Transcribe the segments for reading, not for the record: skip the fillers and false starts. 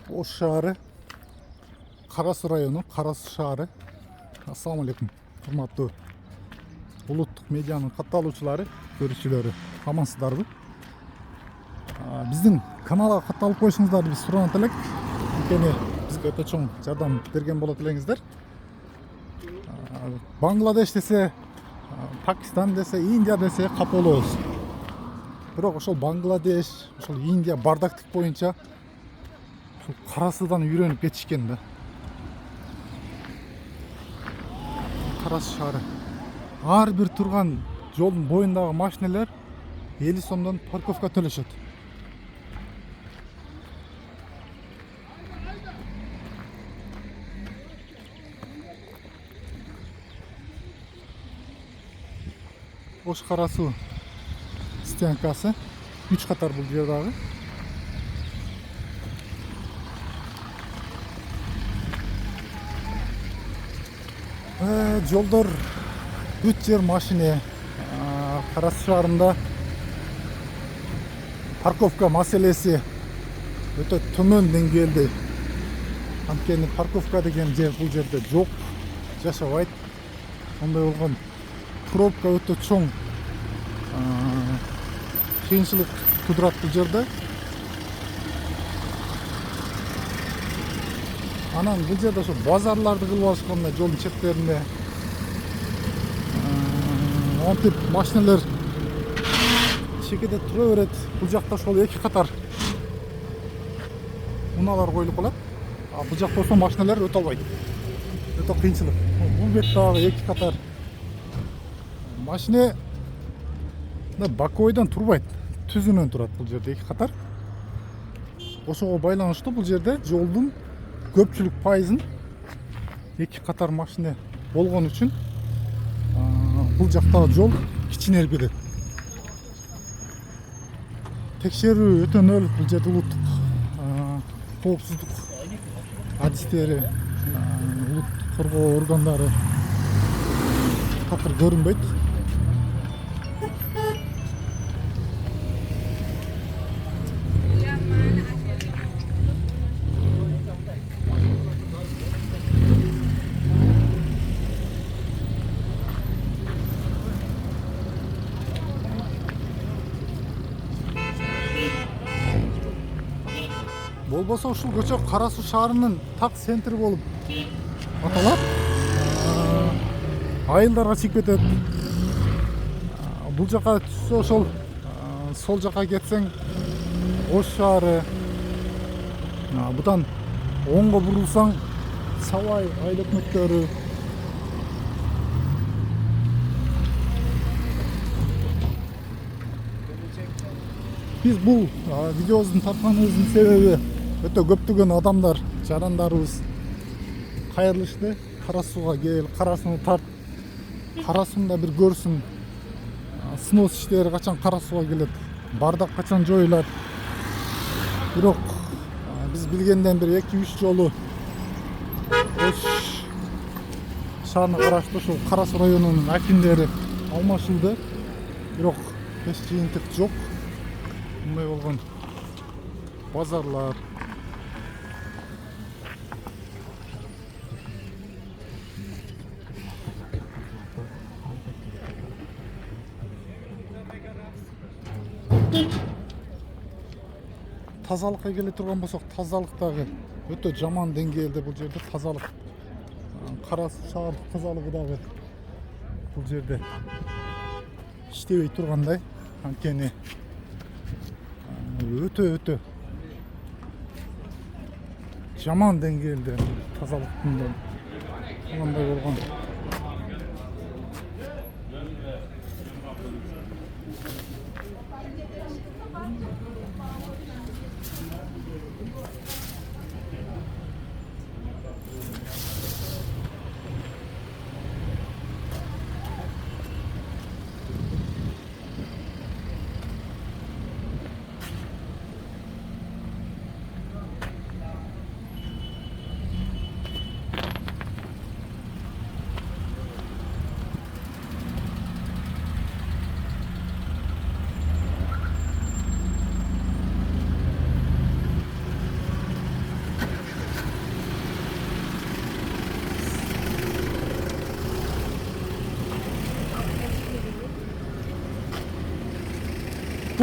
Ош шаары, Кара Суу району, Кара Суу шаары. Ассаламу алейкум, урматтуу улуттук медианын катталуучулары, көрүүчүлөрү, амансыздарбы? Биздин каналга катталып коюшуңуздарды биз суранат элек. Анткени бизге өтө чоң жардам берген болот элеңиздер. Бангладеш десе, Пакистан десе, Индия десе капа болобуз. Бирок ошол Бангладеш, ошол Индия бардактык боюнча ошол Кара Суудан үйрөнүп кетишкен да. Кара Суу шаары. Ар бир турган жолдун боюндагы машинелер 50 сомдон парковка төлөшөт. Ош Кара Суу стоянкасы 3 катар бул жердагы. Жолдор бүт жер машине. Кара Суу шаарында парковка маселеси өтө төмөн деңгээлде. Анткени парковка деген жер бул жерде жок, жашабайт. Ондай болгон пробка өтө чоң. Кыйынчылык тудурат бул жерде. Анан бул жерде ошо базарларды кылып алышкан да жолдун четтеринде. Антип машиналар чекеде тура берет. Бул жакта ошол 2 катар унаалар коюлуп калат. Бул жакта ошо машиналар өтө албайт. Өтө кыйынчылык. Бул бет дагы 2 катар машина бакойдон турбайт. Түзүнөн турат бул жерде 2 катар. Ошого байланыштуу бул жерде жолдун көпчүлүк пайызын 2 катар машина болгон үчүн бул жактагы жол кичинелип кетет. Текшерүү өтөнөл бул жерде улуттук коопсуздук адистери, улуттук коргоо органдары такыр көрүнбөйт. Болбосо ушул көчө Кара Суу шаарынын так центри болуп аталат. Айылдарга чыгып кетет. Бул жака түшсө ошол сол жака кетсең Ош шаары. Будан оңго бурулсаң Сабай айыл өкмөттөрү. Биз бул видеобуздун тартканыбыздын себеби өтө көптөгөн адамдар, жарандарыбыз кайрылышты. Кара Сууга кел, Кара Сууну тарт, Кара Сууну бир көрсүн. Снос иштери качан Кара Сууга келет, бардак качан жоюлат. Бирок биз билгенден бир 2-3 жолу Ош шаарына караштуу ушул Кара Суу районунун акимдери алмашылды. Бирок эч жыйынтык жок. Мындай болгон базарлар, тазалыкка келе турган болсок, тазалык дагы өтө жаман деңгээлде бул жерде тазалык. Кара Суу шаар тазалыгы дагы бул жерде иштебей тургандай. Анткени өтө жаман деңгээлде тазалыктын кандай болгон.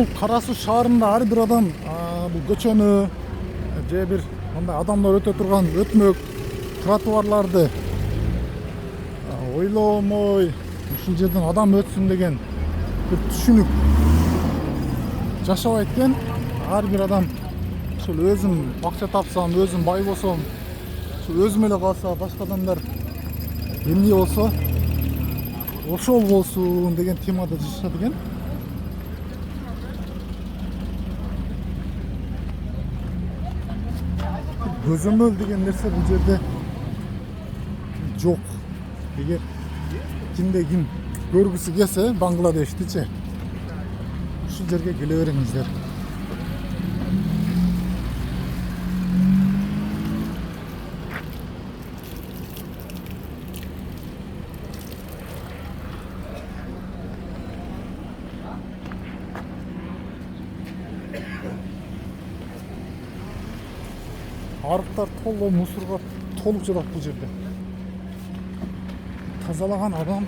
ушул Кара Суу шаарында ар бир адам бул көчөнү же бир мындай адамдар өтө турган өтмөк тротуарларды ойломой ушул жерден адам өтсүн деген бир түшүнүк жашабайт экен. Ар бир адам ушул өзүм акча тапсам, өзүм бай болсом, ушул өзүм эле калса, башка адамдар эмне болсо ошол болсун деген темада жашашат экен. Көзөмөл деген нерсе бул жерде жок. Эгер кимде ким көргүсү келсе Бангладештичи ушул жерге келе бериңиздер. Арыктар толо мусорго толуп жатат бул жерде. Тазалаган адам,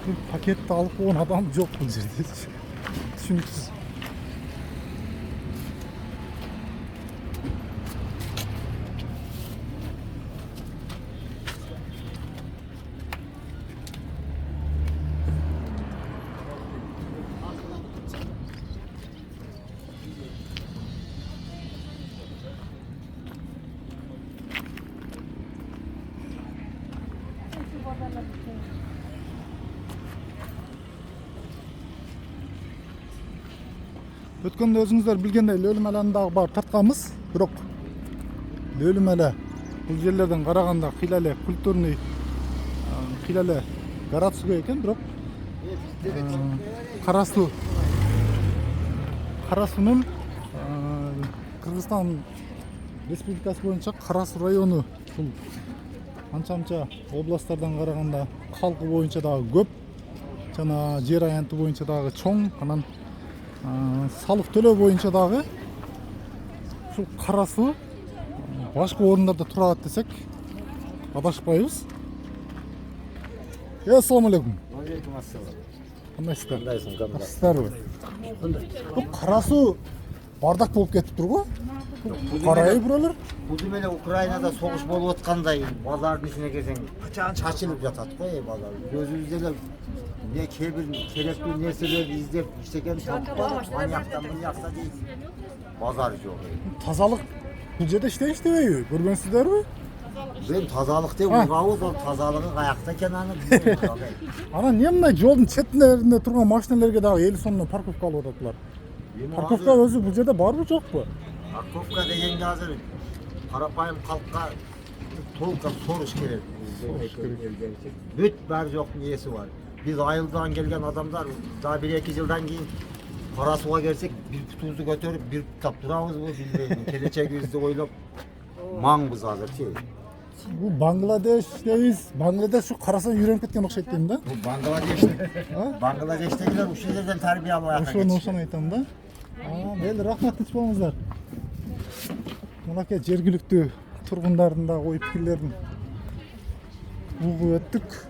бул пакетти алып койгон адам жок бул жерде. Түшүнүксүз. Өткөндө өзүңүздөр билгендей Лөлүм эле дагы барып тартканбыз, бирок Лөлүм эле бул жерлерден караганда кыйла эле культурный, кыйла эле городской экен, бирок Кара Суунун Кыргызстан Республикасы боюнча Кара Суу району бул анча областтардан караганда калкы боюнча дагы көп, жана жер аянты боюнча дагы чоң, анан салык төлөө боюнча дагы ушул Кара Суу башка орундарда турат десек адашпайбыз. Ассалому алейкум. Алейкум ассалам. Кандайсыздар? Кандайсың? Бул Кара Суу бардак болуп кетиптир го. Карай бирөлөр. Бул эле Украинада согуш болуп аткандай базардын ичине келсең чачылып жатат го, базар. Көзүбүздө эле не керектүү нерселерди издеп иштеген таппай, аяктан буякта дейт. Базар жок. Тазалык бул жерде иштебейби? Көрбөңүздарбы? Мен тазалык деп уйгабыз, ал тазалыгы каякта экенин билбейм. Анан эмне мындай жолдун четинде турган машиналерге дагы 50 сомдон парковка алып атат. Парковка өзү бул жерде барбы жокпу? Парковка дегенде азыр карапайым калкка толук соруш керек. Бүт баары жоктун ээси бар. Биз айылдан келген адамдар да 1-2 жылдан кийин Кара Сууга келсек, бир путубузду көтөрүп, бир тап турабызбы билбейм. Келечегибизди ойлоп маңбыз азырчы. Бул Бангладеш дейбиз. Бангладеш ушу Кара Сууга үйрөнүп кеткен окшойт дейм да. Бул Бангладештегилер ушул жерден тарбия алып атат. Ошону айтам да. Мейли, рахмат, тынч болуңуздар. Мынакей жергиликтүү тургундардын да ой пикирлерин угуп өттүк.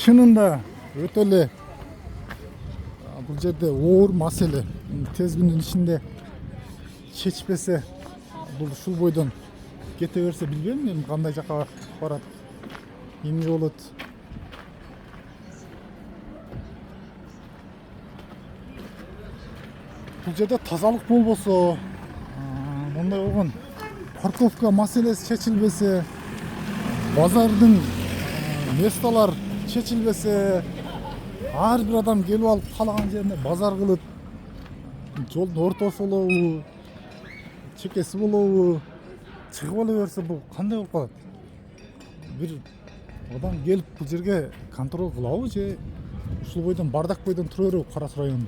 Чынында өтө эле бул жерде оор маселе. Тез күндүн ичинде чечпесе, бул ушул бойдон кете берсе билбейм мен кандай жака барат, эмне болот. Бул жерде тазалык болбосо, мындай болгон парковка маселеси чечилбесе, базардын месталар чечилбесе, ар бир адам келип алып каалаган жерине базар кылып, жолдун ортосу болобу, чекеси болобу, чыгып ала берсе, бул кандай болуп калат? Бир адам келип бул жерге контроль кылабы же ушул бойдон бардак бойдон тура береби Кара Суу району?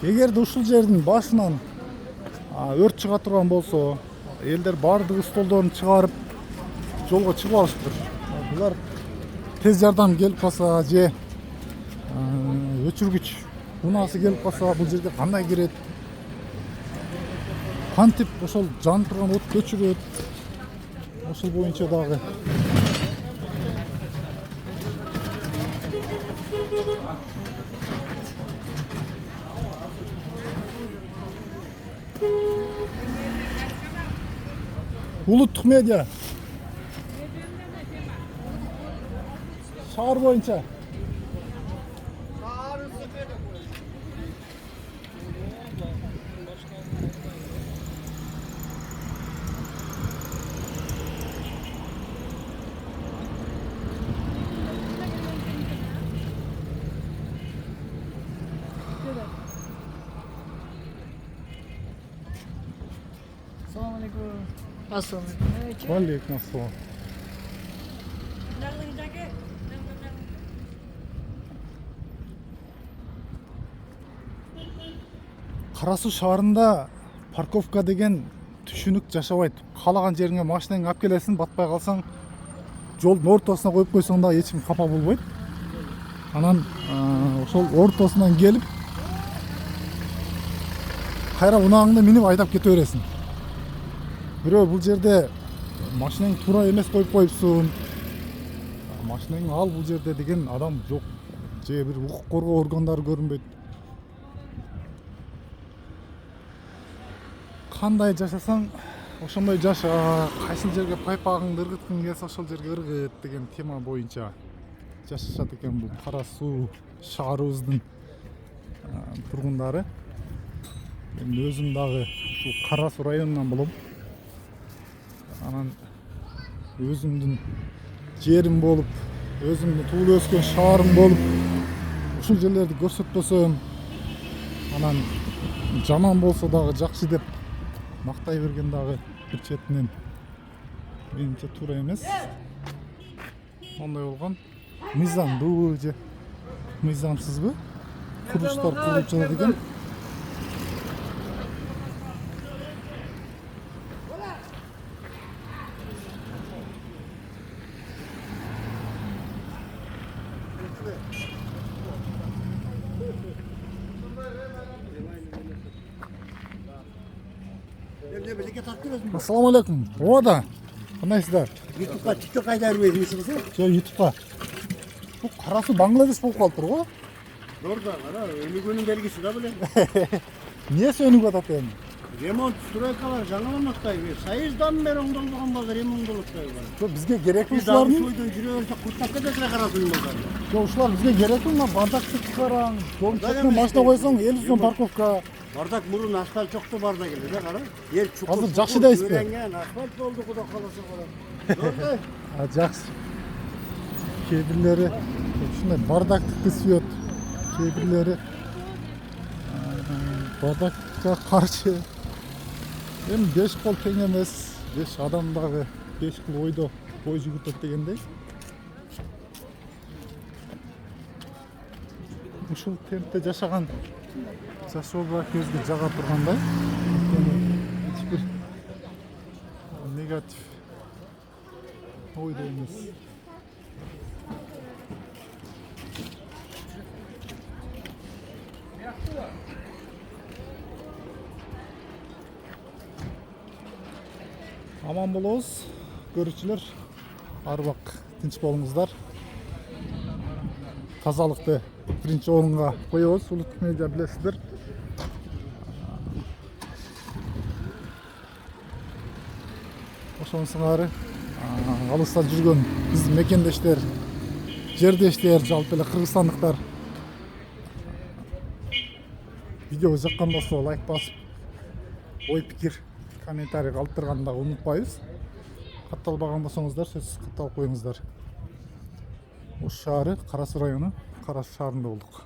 эгерде ушул жердин башынан өрт чыга турган болсо, элдер баардыгы столдорун чыгарып жолго чыгып алышыптыр. Булар тез жардам келип калса же өчүргүч унаасы келип калса бул жерге кандай кирет? Кантип ошол жанып турган отты өчүрөт? Ошол боюнча дагы Улуттук медиа шаар боюнча Assalamualaikum. Валейкум ассалам. Кара Суу шаарында парковка деген түшүнүк жашабайт. Каалаган жериңе машинаңды алып келесиң, батпай калсаң, жолдун ортосуна коюп койсоң да эч ким капа болбойт. Анан ошол ортосунан келип кайра унааңды минип айдап кете бересиң. Бирөө бул жерде машинең туура эмес коюп коюпсуң. Машинең ал бул жерде деген адам жок. Же бир укук коргоо органдары көрүнбөйт. Кандай жашасаң, ошондой жаша. Кайсыл жерге пайпагыңды ыргыткың келсе ошол жерге ыргыт деген тема боюнча жашашат экен бул Кара Суу шаарыбыздын тургундары. Мен өзүм дагы ушул Кара Суу районунан болом. Анан өзүмдүн жерим болуп, өзүмдүн туулуп өскөн шаарым болуп, ушул жерлерди көрсөтпөсөм, анан жаман болсо дагы жакшы деп мактай берген дагы бир четинен менимче туура эмес. Мондой болгон мыйзамдуу же мыйзамсызбы курулуштар курулуп жатат экен. Ассаламу алейкум. Оода. Кандайсыздар? YouTube'га TikTok кайдар бересиңиз? Жо YouTube'га. Бул Кара Суу Бангладеш болуп калыптыр го. Дорда, кара, өнүгүүнүн белгиси да беле. Эмнеси өнүгүп атат эми? Ремонт стройкалар жаңыламактай. Сайыздан бери оңдолбогон базар эми оңдолуптай бар. Жо бизге керекпи Biz daha ушулардын? soydan жүрө берсе куртак кетет Кара Суу базары. Жо ушулар бизге керекпи? Мына бардакты чыгараң. Жолдун четине машина койсоң 50 сом парковка. Бардак мурун асфальт жокту барда келди да кара. Эл чукур. Азыр жакшы дейсизби? Асфальт болду куда каласа кара. Дорда. Жакшы. Кээ бирлери ушундай бардактыкты сүйөт. Кээ бирлери бардакка каршы. Эми 5 кол тең эмес, 5 адам дагы 5 кыл ойдо бой жүгүртөт дегендей. Ушул темпте жашаган жашоого көзгө жага тургандай. Эч бир негатив ойдо эмес. Аман болобуз, көрүүчүлөр. Арбак тынч болуңуздар. Тазалыкты биринчи орунга коебуз. Улуттук медиа билесиздер. Ошонун сыңары алыста жүргөн биздин мекендештер, жердештер, жалпы эле кыргызстандыктар видео жаккан болсо лайк басып, ой пикир, комментарий калтырганды дагы унутпайбыз. Катталбаган болсоңуздар, сөзсүз катталып коюңуздар. Ош шаары, Кара Суу району, Кара Суу шаарында болдук.